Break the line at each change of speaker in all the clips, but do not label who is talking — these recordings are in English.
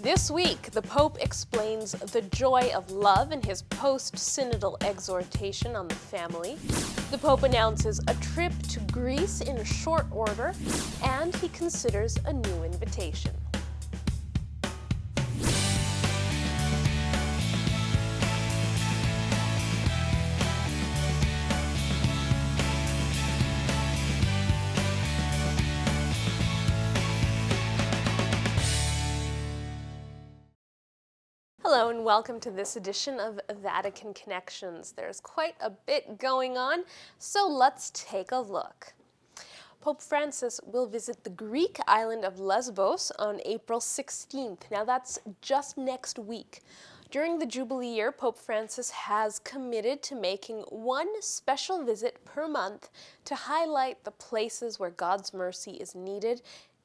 This week, the Pope explains the joy of love in his post-synodal exhortation on the family. The Pope announces a trip to Greece in short order, and he considers a new invitation. Hello and welcome to this edition of Vatican Connections. There's quite a bit going on, so let's take a look. Pope Francis will visit the Greek island of Lesbos on April 16th. Now that's just next week. During the Jubilee year, Pope Francis has committed to making one special visit per month to highlight the places where God's mercy is needed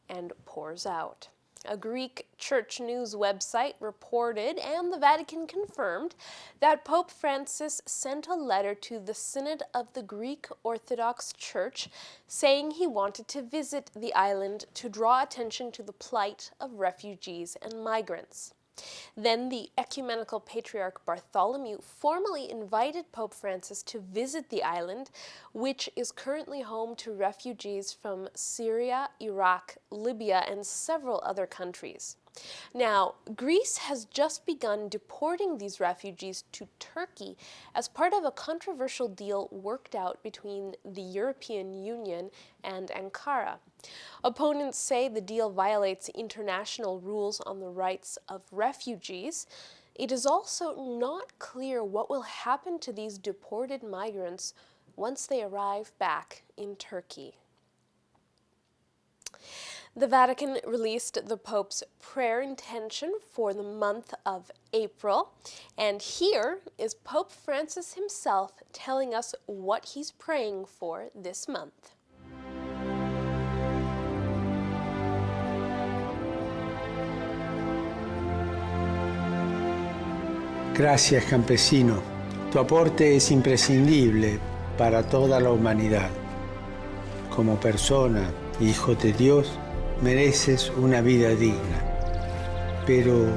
and pours out. A Greek church news website reported, and the Vatican confirmed, that Pope Francis sent a letter to the Synod of the Greek Orthodox Church saying he wanted to visit the island to draw attention to the plight of refugees and migrants. Then the Ecumenical Patriarch Bartholomew formally invited Pope Francis to visit the island, which is currently home to refugees from Syria, Iraq, Libya, and several other countries. Now, Greece has just begun deporting these refugees to Turkey as part of a controversial deal worked out between the European Union and Ankara. Opponents say the deal violates international rules on the rights of refugees. It is also not clear what will happen to these deported migrants once they arrive back in Turkey. The Vatican released the Pope's prayer intention for the month of April, and here is Pope Francis himself telling us what he's praying for this month.
Gracias, campesino. Tu aporte es imprescindible para toda la humanidad. Como persona, hijo de Dios, mereces una vida digna. Pero,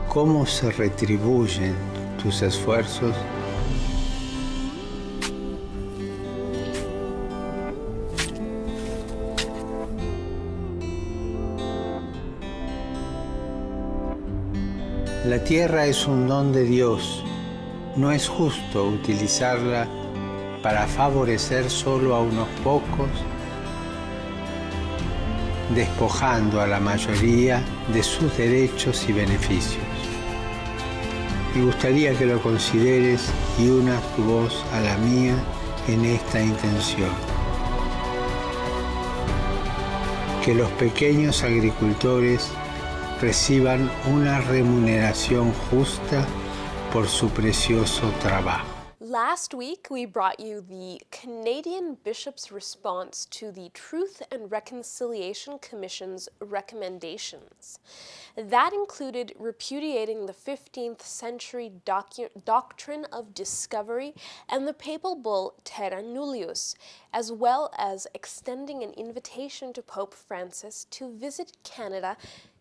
¿cómo se retribuyen tus esfuerzos? La tierra es un don de Dios. No es justo utilizarla para favorecer solo a unos pocos, despojando a la mayoría de sus derechos y beneficios. Me gustaría que lo consideres y unas tu voz a la mía en esta intención. Que los pequeños agricultores reciban una remuneración justa por su precioso trabajo.
Last week, we brought you the Canadian Bishop's response to the Truth and Reconciliation Commission's recommendations. That included repudiating the 15th century doctrine of discovery and the papal bull Terra Nullius, as well as extending an invitation to Pope Francis to visit Canada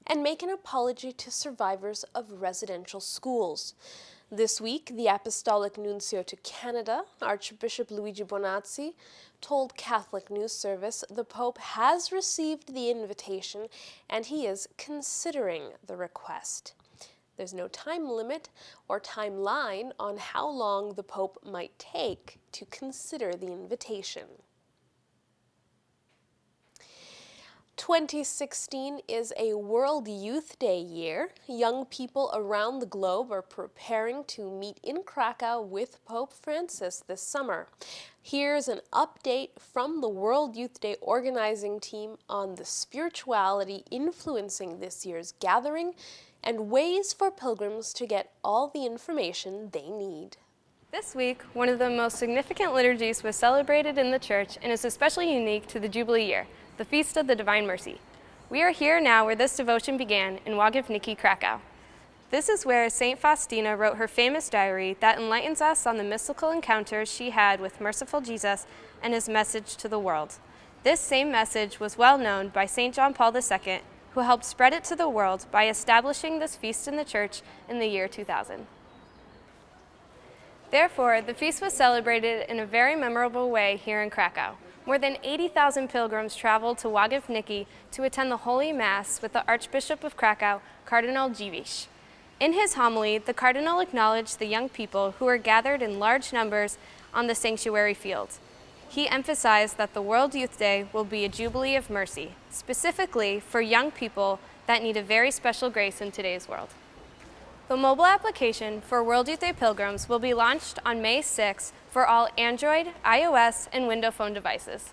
and make an apology to survivors of residential schools. This week, the Apostolic Nuncio to Canada, Archbishop Luigi Bonazzi, told Catholic News Service the Pope has received the invitation and he is considering the request. There's no time limit or timeline on how long the Pope might take to consider the invitation. 2016 is a World Youth Day year. Young people around the globe are preparing to meet in Krakow with Pope Francis this summer. Here's an update from the World Youth Day organizing team on the spirituality influencing this year's gathering and ways for pilgrims to get all the information they need.
This week, one of the most significant liturgies was celebrated in the Church and is especially unique to the Jubilee year, the Feast of the Divine Mercy. We are here now where this devotion began in Łagiewnicki, Krakow. This is where St. Faustina wrote her famous diary that enlightens us on the mystical encounters she had with merciful Jesus and his message to the world. This same message was well known by St. John Paul II, who helped spread it to the world by establishing this feast in the church in the year 2000. Therefore, the feast was celebrated in a very memorable way here in Krakow. More than 80,000 pilgrims traveled to Łagiewnicki Niki to attend the Holy Mass with the Archbishop of Krakow, Cardinal Dziwisz. In his homily, the Cardinal acknowledged the young people who were gathered in large numbers on the sanctuary field. He emphasized that the World Youth Day will be a jubilee of mercy, specifically for young people that need a very special grace in today's world. The mobile application for World Youth Day pilgrims will be launched on May 6 for all Android, iOS, and Windows Phone devices.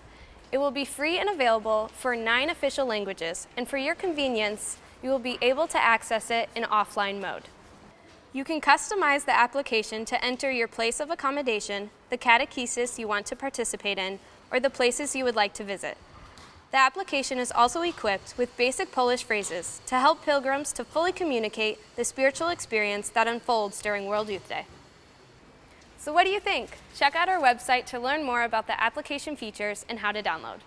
It will be free and available for 9 official languages, and for your convenience, you will be able to access it in offline mode. You can customize the application to enter your place of accommodation, the catechesis you want to participate in, or the places you would like to visit. The application is also equipped with basic Polish phrases to help pilgrims to fully communicate the spiritual experience that unfolds during World Youth Day. So what do you think? Check out our website to learn more about the application features and how to download.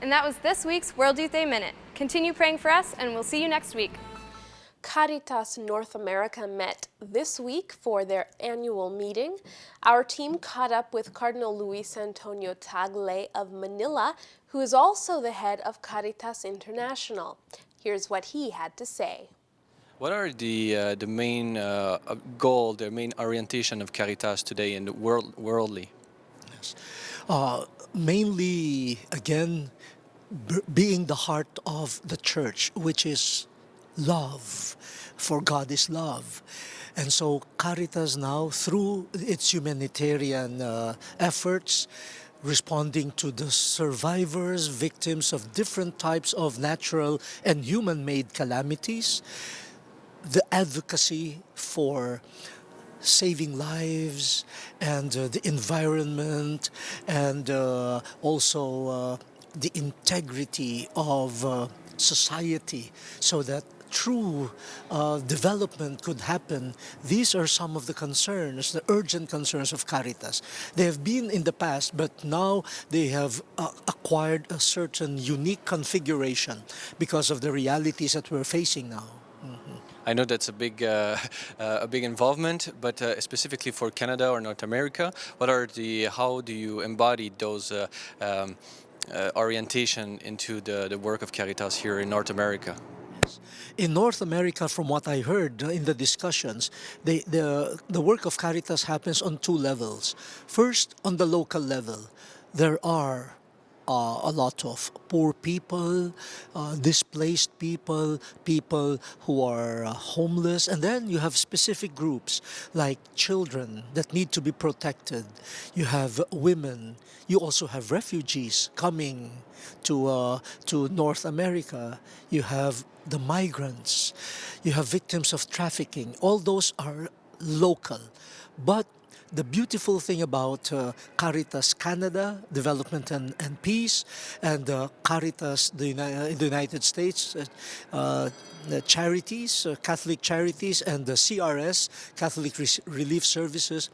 And that was this week's World Youth Day Minute. Continue praying for us, and we'll see you next week.
Caritas North America met this week for their annual meeting. Our team caught up with Cardinal Luis Antonio Tagle of Manila, who is also the head of Caritas International. Here's what he had to say.
What are the main goal, the main orientation of Caritas today in the worldly?
Yes. Mainly, again, being the heart of the church, which is love, for God is love. And so Caritas now, through its humanitarian efforts, responding to the survivors, victims of different types of natural and human-made calamities, the advocacy for saving lives and the environment, and also the integrity of society, so that true development could happen. These are some of the concerns, the urgent concerns of Caritas. They have been in the past, but now they have acquired a certain unique configuration because of the realities that we're facing now.
I know that's a big involvement, but specifically for Canada or North America, how do you embody those orientation into the work of Caritas here in North America?
In North America, from what I heard in the discussions, the work of Caritas happens on 2 levels. First, on the local level, there are a lot of poor people, displaced people, people who are homeless, and then you have specific groups like children that need to be protected. You have women. You also have refugees coming to North America. You have the migrants. You have victims of trafficking. All those are local. But the beautiful thing about Caritas Canada, Development and Peace, and Caritas the United States, the charities, Catholic Charities, and the CRS, Catholic Relief Services,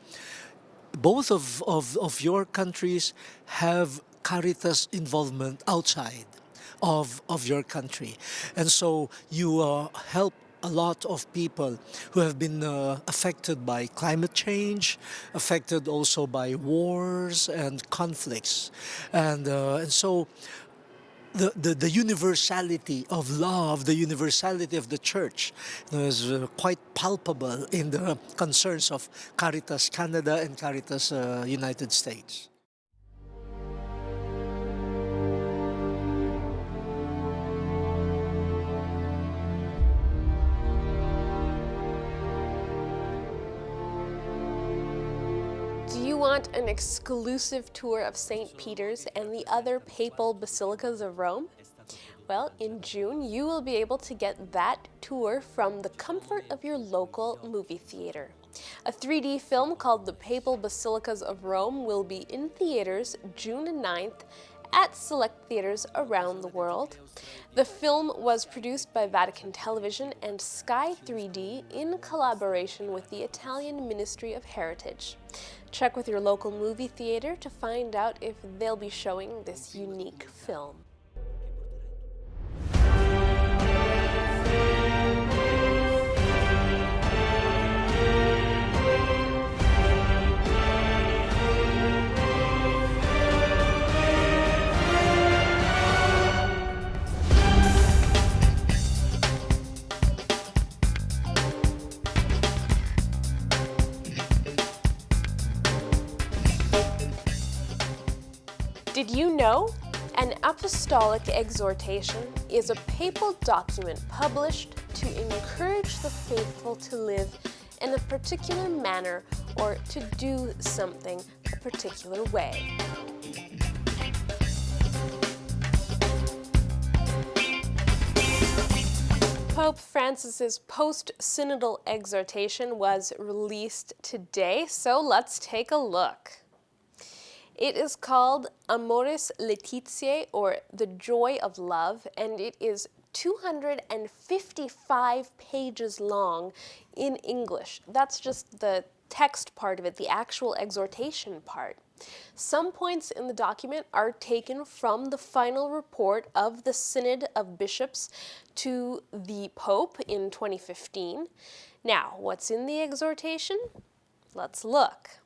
both of your countries have Caritas involvement outside of your country. And so you help a lot of people who have been affected by climate change, affected also by wars and conflicts. And so the universality of love, the universality of the church is quite palpable in the concerns of Caritas Canada and Caritas United States.
Do you want an exclusive tour of St. Peter's and the other papal basilicas of Rome? Well, in June, you will be able to get that tour from the comfort of your local movie theater. A 3D film called The Papal Basilicas of Rome will be in theaters June 9th at select theaters around the world. The film was produced by Vatican Television and Sky 3D in collaboration with the Italian Ministry of Heritage. Check with your local movie theater to find out if they'll be showing this unique film. Did you know? An apostolic exhortation is a papal document published to encourage the faithful to live in a particular manner or to do something a particular way. Pope Francis's post-synodal exhortation was released today, so let's take a look. It is called Amoris Laetitia, or The Joy of Love, and it is 255 pages long in English. That's just the text part of it, the actual exhortation part. Some points in the document are taken from the final report of the Synod of Bishops to the Pope in 2015. Now, what's in the exhortation? Let's look.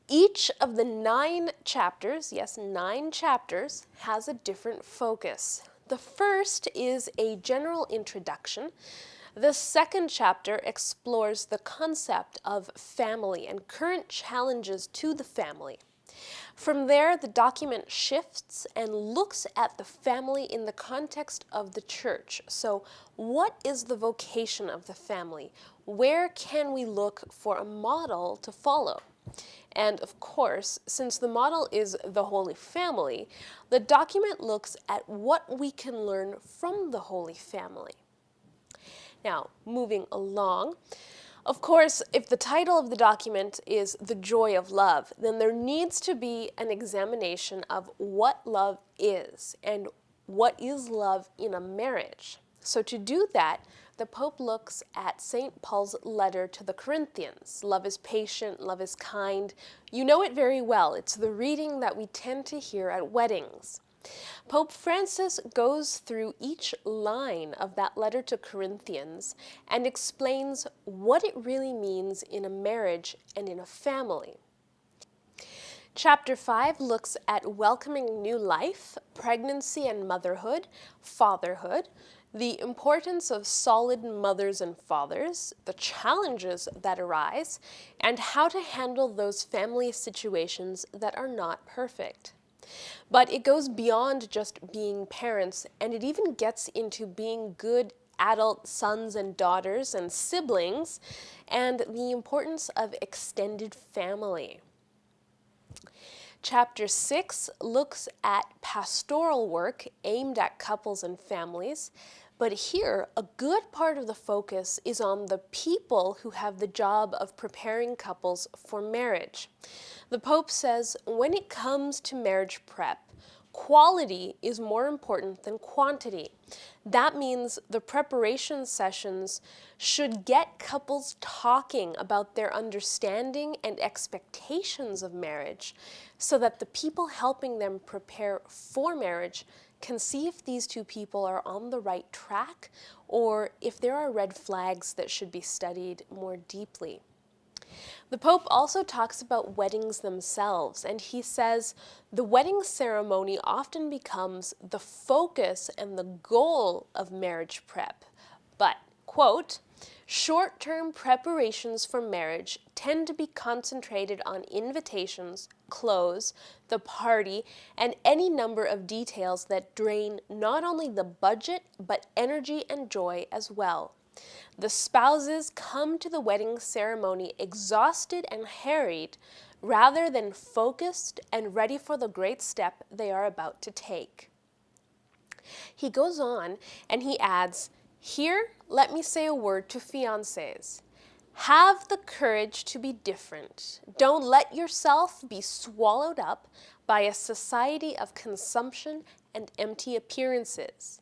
Each of the 9 chapters, yes, 9 chapters, has a different focus. The first is a general introduction. The second chapter explores the concept of family and current challenges to the family. From there, the document shifts and looks at the family in the context of the church. So, what is the vocation of the family? Where can we look for a model to follow? And of course, since the model is the Holy Family, the document looks at what we can learn from the Holy Family. Now, moving along, of course, if the title of the document is The Joy of Love, then there needs to be an examination of what love is and what is love in a marriage. So to do that, the Pope looks at St. Paul's letter to the Corinthians. Love is patient, love is kind. You know it very well. It's the reading that we tend to hear at weddings. Pope Francis goes through each line of that letter to Corinthians and explains what it really means in a marriage and in a family. Chapter 5 looks at welcoming new life, pregnancy and motherhood, fatherhood, the importance of solid mothers and fathers, the challenges that arise, and how to handle those family situations that are not perfect. But it goes beyond just being parents, and it even gets into being good adult sons and daughters and siblings, and the importance of extended family. Chapter 6 looks at pastoral work aimed at couples and families, but here a good part of the focus is on the people who have the job of preparing couples for marriage. The Pope says when it comes to marriage prep, quality is more important than quantity. That means the preparation sessions should get couples talking about their understanding and expectations of marriage so that the people helping them prepare for marriage can see if these two people are on the right track or if there are red flags that should be studied more deeply. The Pope also talks about weddings themselves, and he says the wedding ceremony often becomes the focus and the goal of marriage prep. But, quote, short-term preparations for marriage tend to be concentrated on invitations, clothes, the party, and any number of details that drain not only the budget, but energy and joy as well. The spouses come to the wedding ceremony exhausted and harried rather than focused and ready for the great step they are about to take. He goes on and he adds, here, let me say a word to fiancés. Have the courage to be different. Don't let yourself be swallowed up by a society of consumption and empty appearances.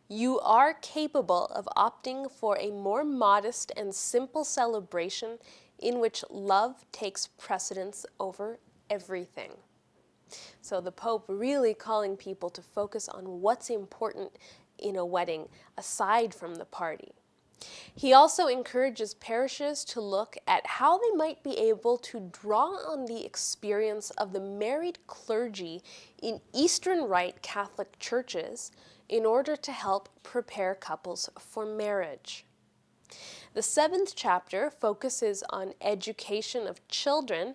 You are capable of opting for a more modest and simple celebration in which love takes precedence over everything. So the Pope really calling people to focus on what's important in a wedding aside from the party. He also encourages parishes to look at how they might be able to draw on the experience of the married clergy in Eastern Rite Catholic churches in order to help prepare couples for marriage. The 7th chapter focuses on education of children,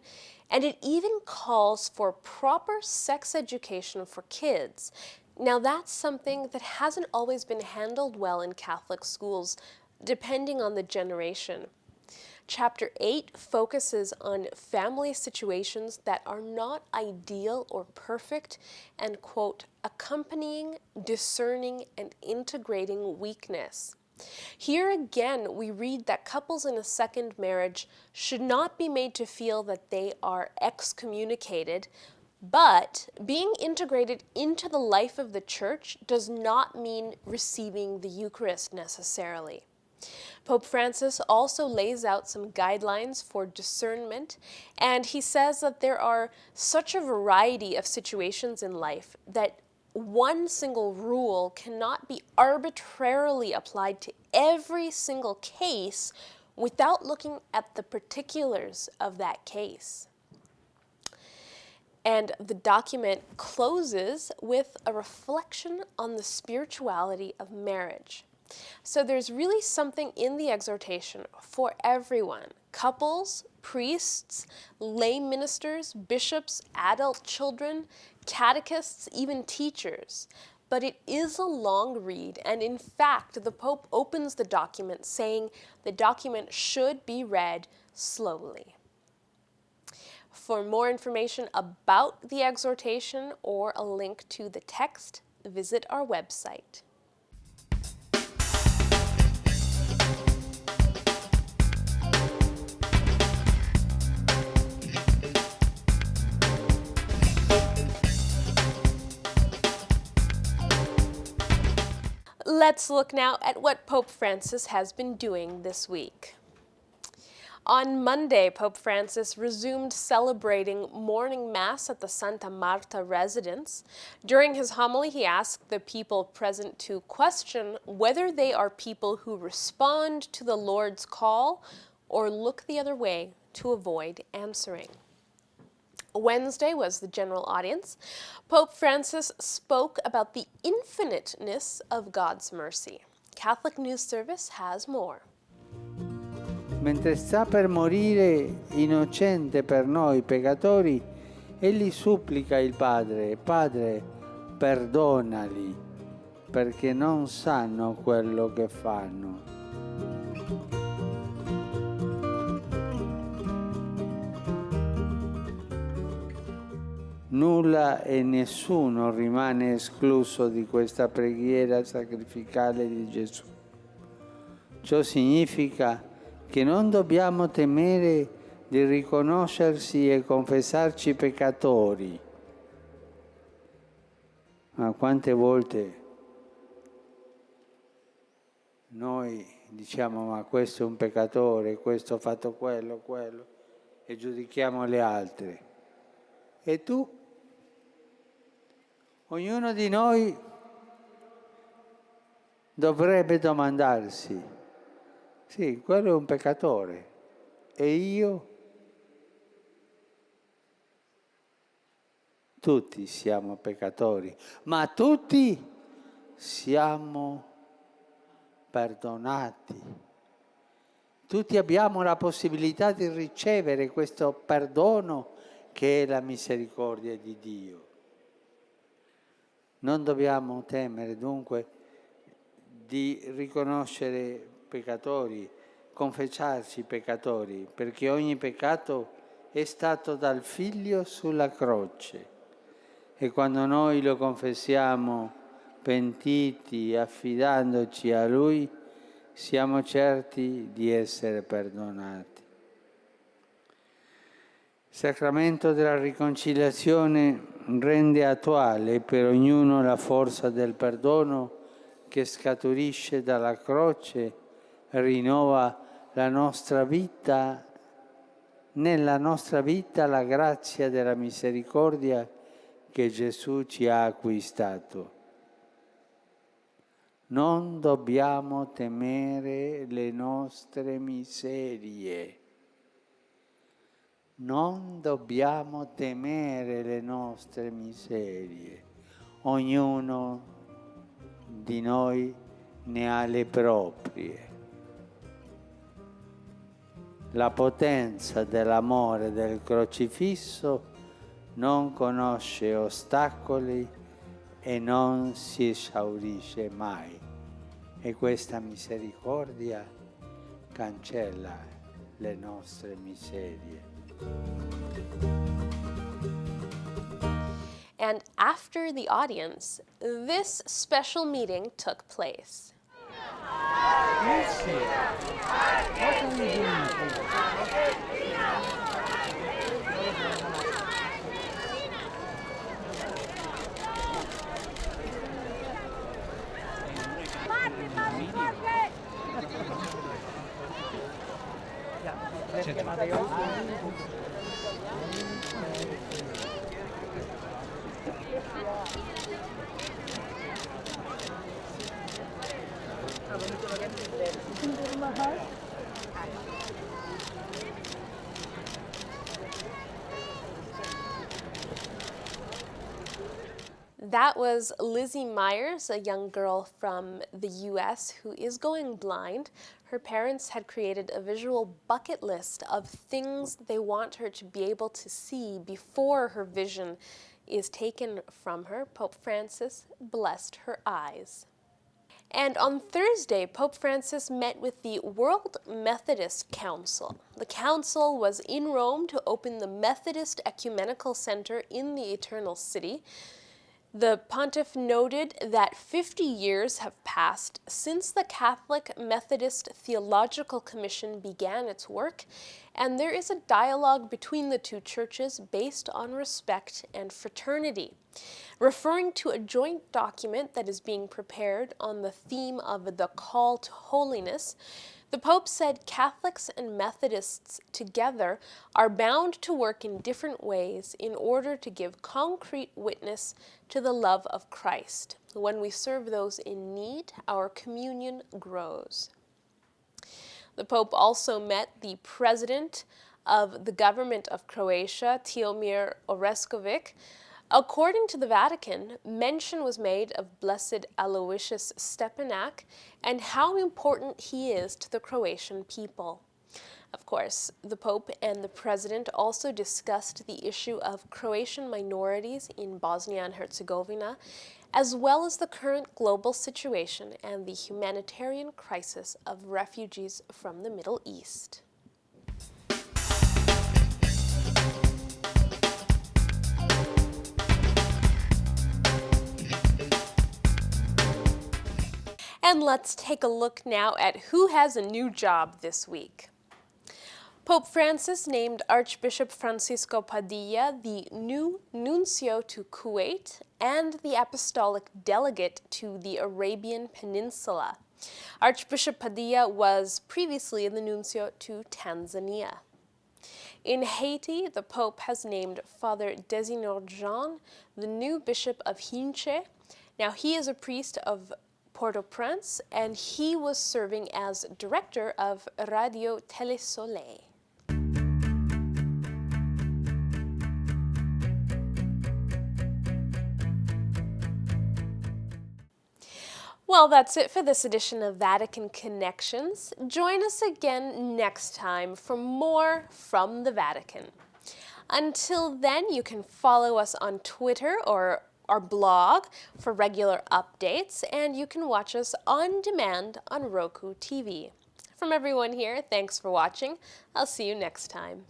and it even calls for proper sex education for kids. Now, that's something that hasn't always been handled well in Catholic schools, depending on the generation. Chapter 8 focuses on family situations that are not ideal or perfect and, quote, accompanying, discerning, and integrating weakness. Here again, we read that couples in a second marriage should not be made to feel that they are excommunicated, but being integrated into the life of the Church does not mean receiving the Eucharist necessarily. Pope Francis also lays out some guidelines for discernment, and he says that there are such a variety of situations in life that one single rule cannot be arbitrarily applied to every single case without looking at the particulars of that case. And the document closes with a reflection on the spirituality of marriage. So there's really something in the exhortation for everyone: couples, priests, lay ministers, bishops, adult children, catechists, even teachers. But it is a long read, and in fact, the Pope opens the document saying the document should be read slowly. For more information about the exhortation or a link to the text, visit our website. Let's look now at what Pope Francis has been doing this week. On Monday, Pope Francis resumed celebrating morning Mass at the Santa Marta residence. During his homily, he asked the people present to question whether they are people who respond to the Lord's call or look the other way to avoid answering. Wednesday was the general audience. Pope Francis spoke about the infiniteness of God's mercy. Catholic News Service has more.
Mentre sta per morire innocente per noi peccatori, egli supplica il Padre: Padre, perdonali, perché non sanno quello che fanno. Nulla e nessuno rimane escluso di questa preghiera sacrificale di Gesù. Ciò significa che non dobbiamo temere di riconoscersi e confessarci peccatori. Ma quante volte noi diciamo: ma questo è un peccatore, questo ha fatto quello, e giudichiamo le altre. E tu? Ognuno di noi dovrebbe domandarsi: sì, quello è un peccatore, e io? Tutti siamo peccatori, ma tutti siamo perdonati. Tutti abbiamo la possibilità di ricevere questo perdono che è la misericordia di Dio. Non dobbiamo temere dunque di riconoscere peccatori, confessarci peccatori, perché ogni peccato è stato dal Figlio sulla croce, e quando noi lo confessiamo pentiti, affidandoci a Lui, siamo certi di essere perdonati. Il sacramento della riconciliazione rende attuale per ognuno la forza del perdono che scaturisce dalla croce, rinnova la nostra vita, nella nostra vita la grazia della misericordia che Gesù ci ha acquistato. Non dobbiamo temere le nostre miserie. Non dobbiamo temere le nostre miserie. Ognuno di noi ne ha le proprie. La potenza dell'amore del crocifisso non conosce ostacoli e non si esaurisce mai. E questa misericordia cancella le nostre miserie.
And after the audience, this special meeting took place. That was Lizzie Myers, a young girl from the US who is going blind. Her parents had created a visual bucket list of things they want her to be able to see before her vision is taken from her. Pope Francis blessed her eyes. And on Thursday, Pope Francis met with the World Methodist Council. The council was in Rome to open the Methodist Ecumenical Center in the Eternal City. The pontiff noted that 50 years have passed since the Catholic Methodist Theological Commission began its work, and there is a dialogue between the two churches based on respect and fraternity. Referring to a joint document that is being prepared on the theme of the call to holiness, the Pope said Catholics and Methodists together are bound to work in different ways in order to give concrete witness to the love of Christ. When we serve those in need, our communion grows. The Pope also met the president of the government of Croatia, Tihomir Orešković. According to the Vatican, mention was made of Blessed Aloysius Stepinac and how important he is to the Croatian people. Of course, the Pope and the President also discussed the issue of Croatian minorities in Bosnia and Herzegovina, as well as the current global situation and the humanitarian crisis of refugees from the Middle East. And let's take a look now at who has a new job this week. Pope Francis named Archbishop Francisco Padilla the new nuncio to Kuwait and the apostolic delegate to the Arabian Peninsula. Archbishop Padilla was previously the nuncio to Tanzania. In Haiti, the Pope has named Father Desinor Jean the new bishop of Hinche. Now, he is a priest of Port-au-Prince, and he was serving as director of Radio Télé Soleil. Well, that's it for this edition of Vatican Connections. Join us again next time for more from the Vatican. Until then, you can follow us on Twitter or our blog for regular updates, and you can watch us on demand on Roku TV. From everyone here, thanks for watching. I'll see you next time.